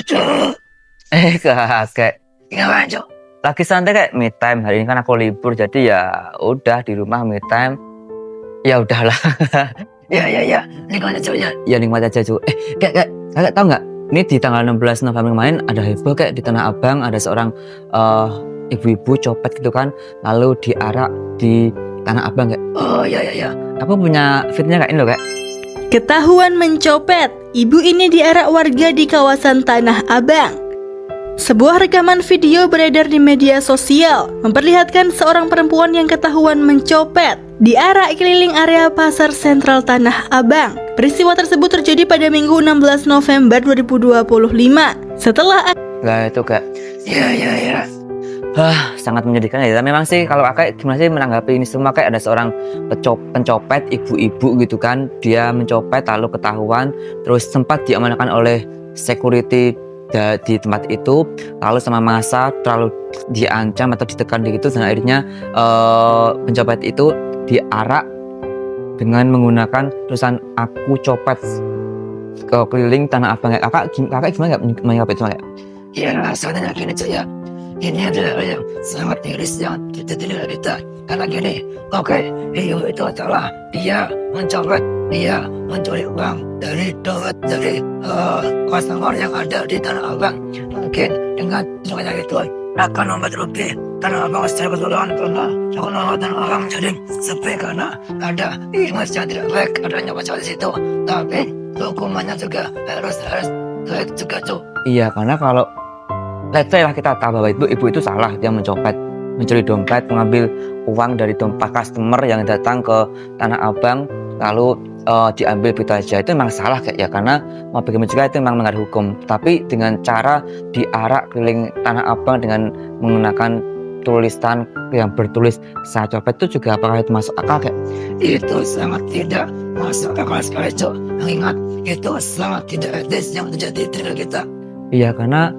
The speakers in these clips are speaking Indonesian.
Kakek. Ngapain, Cok? Lagi santai kayak me time. Hari ini kan aku libur, jadi ya udah di rumah me time. Ya udahlah. Ya. Nikmat aja, ya. Ya nikmat aja cuy. Kakek tahu nggak? Ini di tanggal 16 November kemarin ada heboh kayak di Tanah Abang ada seorang ibu-ibu copet gitu kan, lalu diarak di Tanah Abang kayak. Oh, ya. Aku punya fitnya kayak ini loh kayak. Ketahuan mencopet, ibu ini diarak warga di kawasan Tanah Abang. Sebuah rekaman video beredar di media sosial memperlihatkan seorang perempuan yang ketahuan mencopet diarak keliling area pasar sentral Tanah Abang. Peristiwa tersebut terjadi pada Minggu 16 November 2025. Setelah Lah itu kayak. Ya. Sangat menyedihkan ya. Memang sih kalau kakak gimana sih menanggapi ini semua, kayak ada seorang pencopet ibu-ibu gitu kan, dia mencopet lalu ketahuan, terus sempat diamankan oleh security di tempat itu, lalu sama massa terlalu diancam atau ditekan gitu, dan akhirnya pencopet itu diarak dengan menggunakan tulisan "aku copet" ke keliling Tanah Abang. Kakak gimana nggak menyanggapi itu kayak? Ya, sebenarnya gini, Cok, ya. Ini adalah hal yang sangat miris yang kita tidak kita. Karena gini, oke, ibu itu adalah dia mencopet, dia mencuri uang dari dompet dari customer yang ada di Tanah Abang. Mungkin dengan caranya itu akan membuat rugi Tanah Abang secara keseluruhan, karena seolah-olah Tanah Abang menjadi sepi karena ada image yang tidak baik adanya pasal di situ. Tapi hukumannya juga harus baik juga, Cok. Iya, karena kalau let's say lah kita tahu bahwa ibu itu salah, dia mencuri dompet, mengambil uang dari dompet customer yang datang ke Tanah Abang, lalu diambil begitu aja, itu memang salah kayak ya, karena mau bagaimana juga itu memang melanggar hukum. Tapi dengan cara diarak keliling Tanah Abang dengan menggunakan tulisan yang bertulis "saya copet" itu juga apakah itu masuk akal kayak? Itu sangat tidak masuk akal sekali, Cok. Mengingat itu sangat tidak etis yang terjadi di negara kita. Iya, karena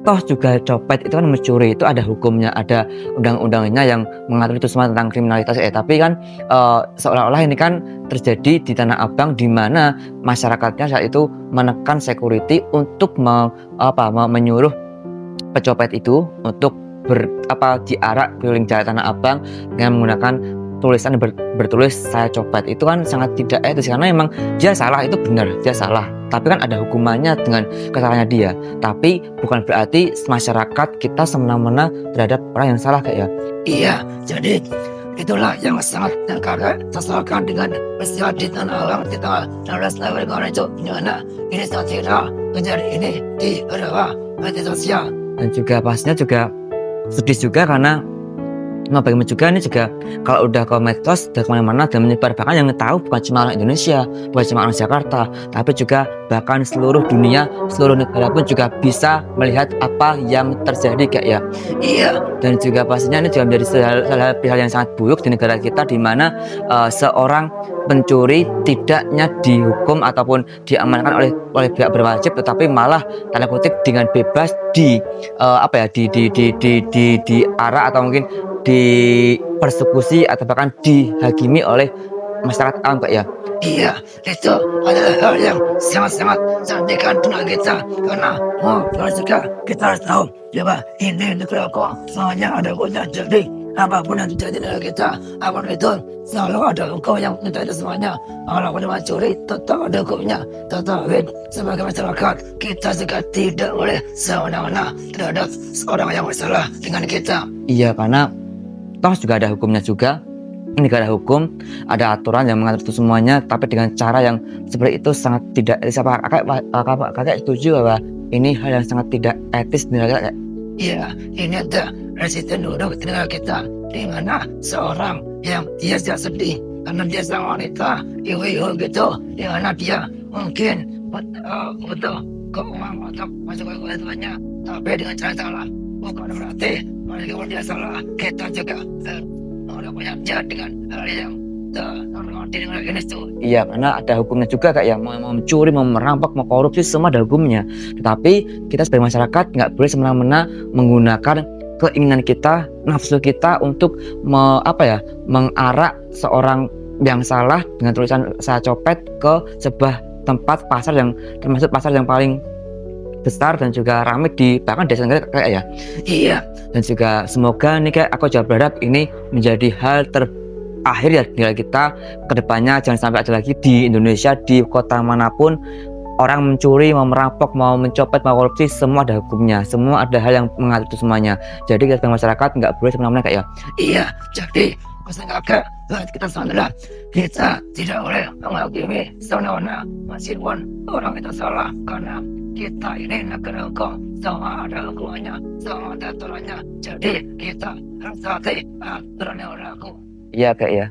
toh juga copet itu kan mencuri, itu ada hukumnya, ada undang-undangnya yang mengatur itu semua tentang kriminalitas. Tapi kan seolah-olah ini kan terjadi di Tanah Abang, di mana masyarakatnya saat itu menekan security untuk menyuruh pecopet itu untuk diarak keliling jalan Tanah Abang dengan menggunakan tulisan bertulis "saya copet". Itu kan sangat tidak etis, karena memang dia salah, itu benar, dia salah, tapi kan ada hukumannya dengan kesalahannya dia. Tapi bukan berarti masyarakat kita semena-mena terhadap orang yang salah kayak ya. Iya, jadi itulah yang sangat kakak sesalkan dengan peristiwa di Tanah Abang di tanggal 16 November kemarin, Cok. Di mana ini sangat viral kejadian ini di beberapa media sosial. Dan juga pastinya juga sedih juga, karena bagaimana juga ini juga kalau udah ke medsos dan kemana-mana dan menyebar, bahkan yang tahu bukan cuma orang Indonesia, bukan cuma orang Jakarta, tapi juga bahkan seluruh dunia, seluruh negara pun juga bisa melihat apa yang terjadi kayak ya. Iya. Dan juga pastinya ini juga menjadi salah hal yang sangat buruk di negara kita, di mana seorang pencuri tidaknya dihukum ataupun diamankan oleh pihak berwajib, tetapi malah tanda kutip dengan bebas diarak atau mungkin dipersekusi atau bahkan dihakimi oleh masyarakat awam kayak ya. Iya, itu adalah hal yang sangat-sangat menyedihkan dunia kita, karena juga kita harus tahu bahwa ini negara kok semuanya ada hukumnya. Jadi apapun yang terjadi di negara kita, apapun itu selalu ada hukum yang menjadi semuanya. Walaupun mencuri tetap ada hukumnya. Tetapi sebagai masyarakat kita juga tidak boleh semena-mena terhadap seorang yang bersalah dengan kita. Iya, karena toh juga ada hukumnya juga. Ini negara hukum, ada aturan yang mengatur itu semuanya, tapi dengan cara yang seperti itu sangat tidak etis. Kakak setuju bahwa ini hal yang sangat tidak etis di negara? Iya, ini ada residen duduk di negara kita, di mana seorang yang dia tidak sedih karena dia seorang wanita, ibu-ibu gitu, di mana dia mungkin butuh keuangan untuk masuk ke kebutuhannya, tapi dengan cara salah. Bukan berarti kalau dia salah, kita juga punya dia dengan hal yang di negara ini tuh. Iya, karena ada hukumnya juga kayak ya, mau mencuri, mau merampok, mau korupsi, semua ada hukumnya. Tetapi kita sebagai masyarakat nggak boleh semena-mena menggunakan keinginan kita, nafsu kita untuk mengarak seorang yang salah dengan tulisan "saya copet" ke sebuah tempat pasar yang termasuk pasar yang paling besar dan juga ramai di bahkan desa negara kayak ya. Iya, Dan juga semoga nih kayak aku juga berharap ini menjadi hal terakhir ya tinggal kita kedepannya, jangan sampai ada lagi di Indonesia di kota manapun orang mencuri, mau merampok, mau mencopet, mau korupsi, semua ada hukumnya, semua ada hal yang mengatur itu semuanya. Jadi kita sebagai masyarakat nggak boleh semena-mena kayak ya. iya. Jadi masyarakat kita salah. Kita tidak boleh menghakimi semena-mena meskipun orang itu salah, karena kita ini negara hukum, semua ada hukumannya, semua ada aturannya. Jadi kita harus taati aturan yang berlaku. Iya kayak ya.